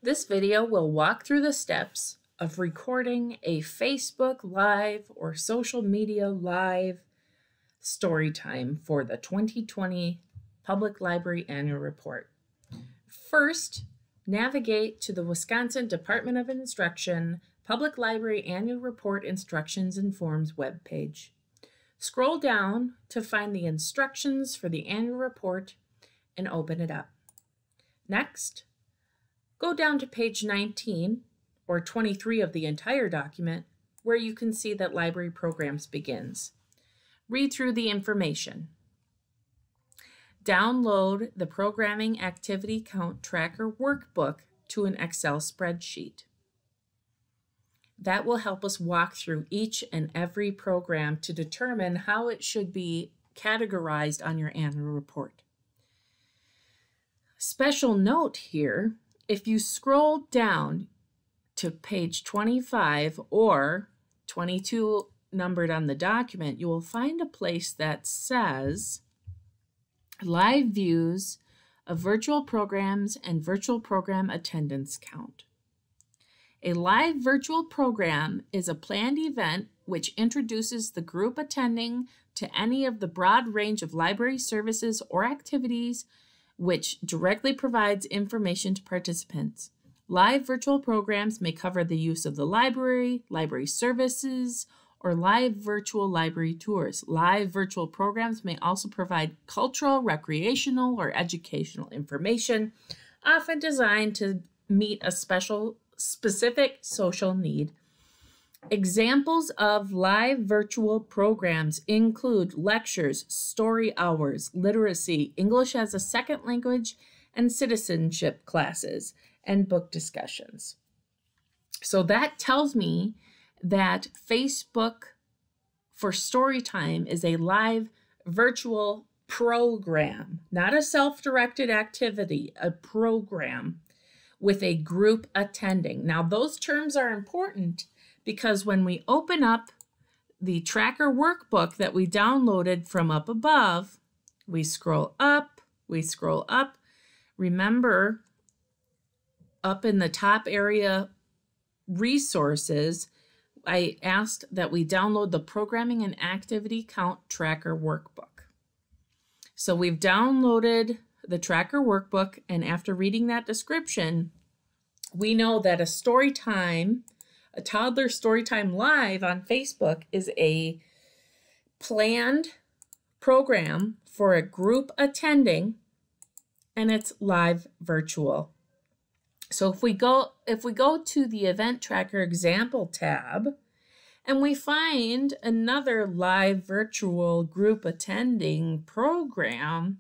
This video will walk through the steps of recording a Facebook Live or social media live story time for the 2020 Public Library Annual Report. First, navigate to the Wisconsin Department of Instruction Public Library Annual Report Instructions and Forms webpage. Scroll down to find the instructions for the annual report and open it up. Next, go down to page 19 or 23 of the entire document where you can see that Library Programs begins. Read through the information. Download the Programming Activity Count Tracker workbook to an Excel spreadsheet. That will help us walk through each and every program to determine how it should be categorized on your annual report. Special note here, if you scroll down to page 25 or 22 numbered on the document, you will find a place that says Live Views of Virtual Programs and Virtual Program Attendance Count. A live virtual program is a planned event which introduces the group attending to any of the broad range of library services or activities which directly provides information to participants. Live virtual programs may cover the use of the library, library services, or live virtual library tours. Live virtual programs may also provide cultural, recreational, or educational information, often designed to meet a specific social need. Examples of live virtual programs include lectures, story hours, literacy, English as a second language, and citizenship classes, and book discussions. So that tells me that Facebook for Storytime is a live virtual program, not a self-directed activity, a program with a group attending. Now, those terms are important because when we open up the tracker workbook that we downloaded from up above, we scroll up. Remember, up in the top area, resources, I asked that we download the Programming and Activity Count Tracker Workbook. So we've downloaded the tracker workbook, and after reading that description, we know that a toddler storytime live on Facebook is a planned program for a group attending, and it's live virtual. So if we go to the Event Tracker Example tab, and we find another live virtual group attending program,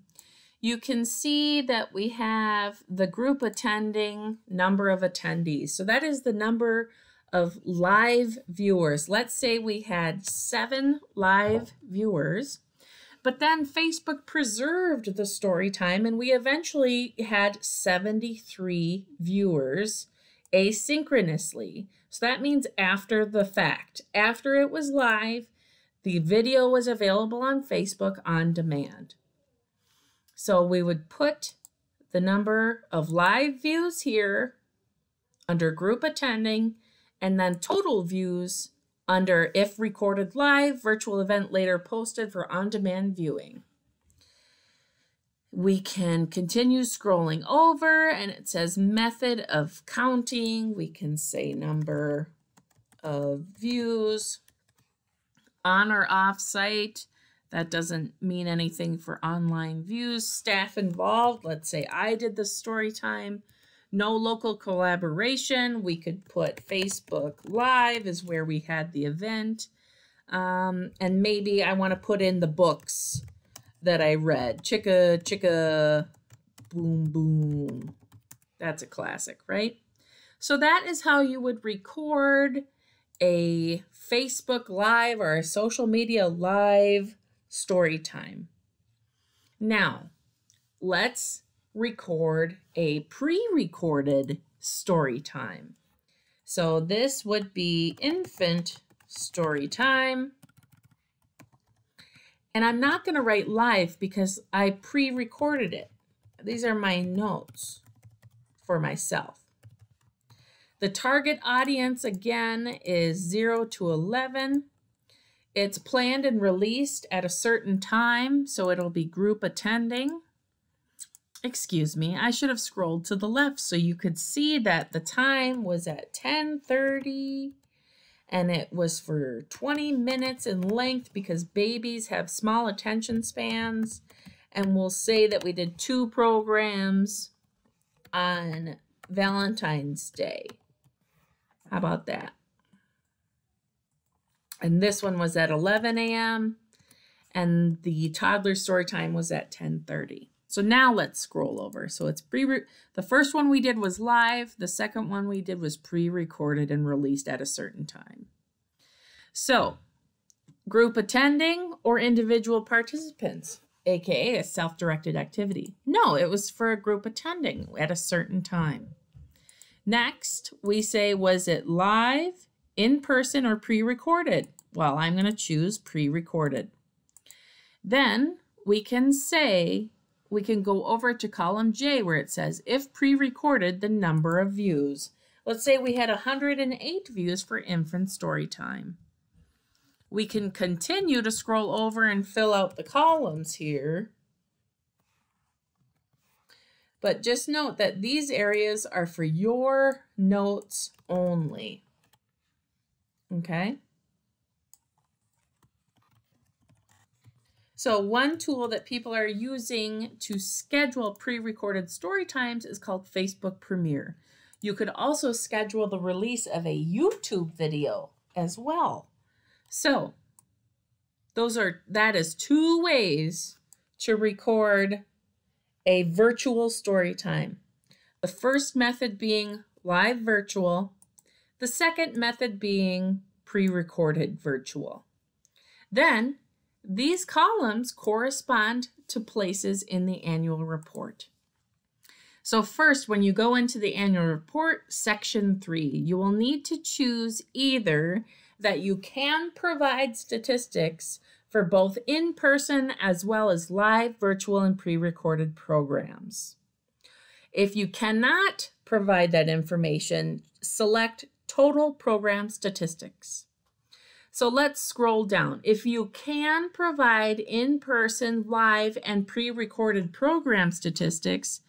you can see that we have the group attending number of attendees. So that is the number of live viewers. Let's say we had 7 live viewers, but then Facebook preserved the story time and we eventually had 73 viewers asynchronously. So that means after the fact. After it was live, the video was available on Facebook on demand. So we would put the number of live views here under group attending, and then total views under if recorded live, virtual event later posted for on-demand viewing. We can continue scrolling over, and it says method of counting. We can say number of views on or off site. That doesn't mean anything for online views. Staff involved, let's say I did the story time. No local collaboration. We could put Facebook Live is where we had the event. And maybe I want to put in the books that I read. Chicka, chicka, boom, boom. That's a classic, right? So that is how you would record a Facebook Live or a social media live story time. Now, let's record a pre-recorded story time. So this would be infant story time. And I'm not going to write live because I pre-recorded it. These are my notes for myself. The target audience, again, is 0 to 11. It's planned and released at a certain time, so it'll be group attending. Excuse me, I should have scrolled to the left so you could see that the time was at 10:30 and it was for 20 minutes in length because babies have small attention spans. And we'll say that we did 2 programs on Valentine's Day. How about that? And this one was at 11 a.m. and the toddler story time was at 10:30. So now let's scroll over. So it's the first one we did was live. The second one we did was pre-recorded and released at a certain time. So group attending or individual participants, aka a self-directed activity. No, it was for a group attending at a certain time. Next, we say, was it live, in person, or pre-recorded? Well, I'm going to choose pre-recorded. Then we can say, we can go over to column J where it says, if pre-recorded, the number of views. Let's say we had 108 views for infant story time. We can continue to scroll over and fill out the columns here. But just note that these areas are for your notes only. Okay? So one tool that people are using to schedule pre-recorded story times is called Facebook Premiere. You could also schedule the release of a YouTube video as well. So that is 2 ways to record a virtual story time. The first method being live virtual, the second method being pre-recorded virtual. Then these columns correspond to places in the annual report. So first, when you go into the annual report, section 3, you will need to choose either that you can provide statistics for both in-person as well as live, virtual, and pre-recorded programs. If you cannot provide that information, select total program statistics. So let's scroll down. If you can provide in-person, live, and pre-recorded program statistics,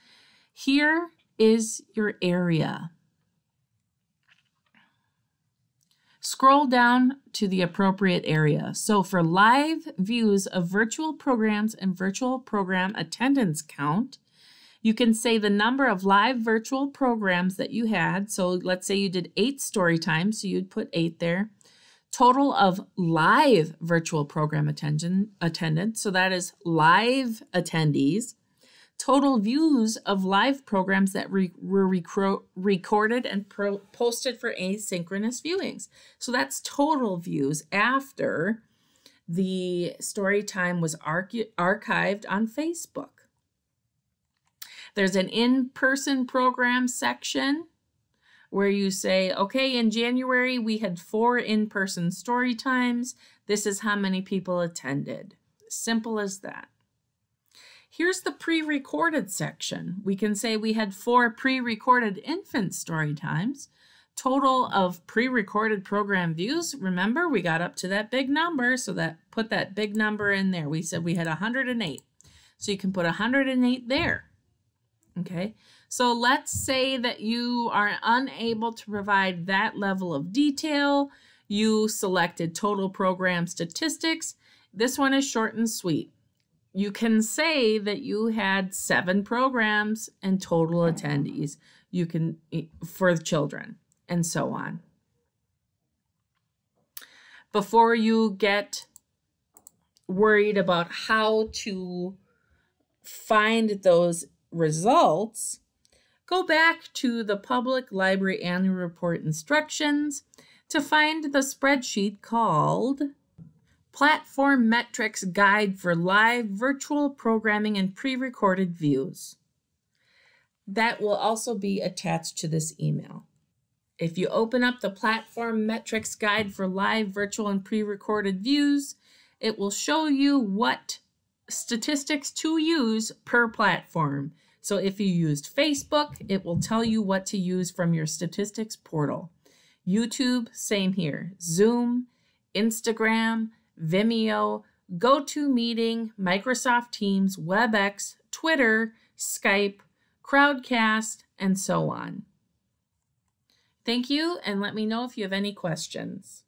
here is your area. Scroll down to the appropriate area. So for live views of virtual programs and virtual program attendance count, you can say the number of live virtual programs that you had. So let's say you did 8 story times, so you'd put 8 there. Total of live virtual program attendance, so that is live attendees. Total views of live programs that were recorded and posted for asynchronous viewings. So that's total views after the story time was archived on Facebook. There's an in-person program section where you say, okay, in January we had 4 in-person story times. This is how many people attended. Simple as that. Here's the pre-recorded section. We can say we had 4 pre-recorded infant story times. Total of pre-recorded program views. Remember, we got up to that big number, so put that big number in there. We said we had 108. So you can put 108 there. Okay, so let's say that you are unable to provide that level of detail. You selected total program statistics. This one is short and sweet. You can say that you had 7 programs and total attendees. You can, for children, and so on. Before you get worried about how to find those results, go back to the Public Library Annual Report instructions to find the spreadsheet called Platform Metrics Guide for Live Virtual Programming and Pre-Recorded Views. That will also be attached to this email. If you open up the Platform Metrics Guide for Live Virtual and Pre-Recorded Views, it will show you what statistics to use per platform. So if you used Facebook, it will tell you what to use from your statistics portal. YouTube, same here. Zoom, Instagram, Vimeo, GoToMeeting, Microsoft Teams, WebEx, Twitter, Skype, Crowdcast, and so on. Thank you, and let me know if you have any questions.